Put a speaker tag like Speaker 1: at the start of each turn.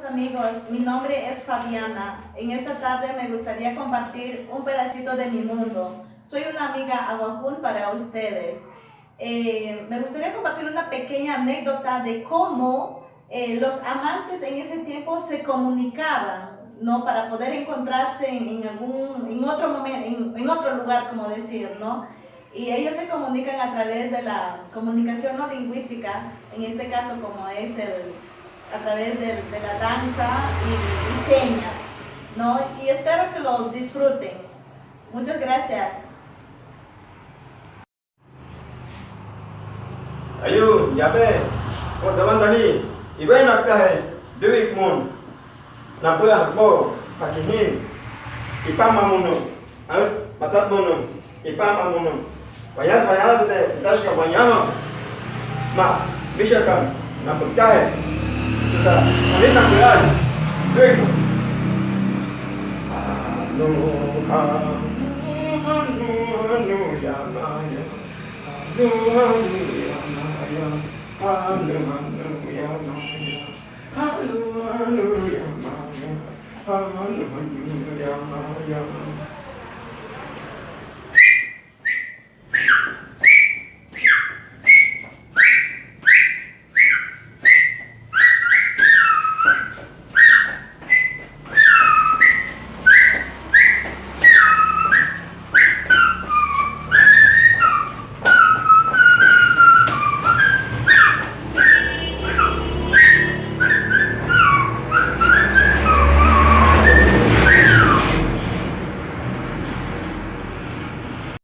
Speaker 1: amigos, mi nombre es Fabiana. En esta tarde me gustaría compartir un pedacito de mi mundo. Soy una amiga aguajún para ustedes. Me gustaría compartir una pequeña anécdota de cómo los amantes en ese tiempo se comunicaban, ¿no? Para poder encontrarse en otro momento, en otro lugar, como decir, ¿no? Y ellos se comunican a través de la comunicación no lingüística, en este caso como es a través de la danza y señas, ¿no? Y espero que lo disfruten. Muchas gracias.
Speaker 2: Ayu, yape, kau zaman tadi, ibu nak tahu, duit mon, nak pula hakbo, pakihin, ipam mamuno, harus macam mono, ipam mamuno, bayar tu deh, tas kau bayar, smart, bisa kan, nak berkah, susah, ini nak berat, duit, anu ya maya, anu ya maya, anu ya maya, anu ya maya, anu ya maya.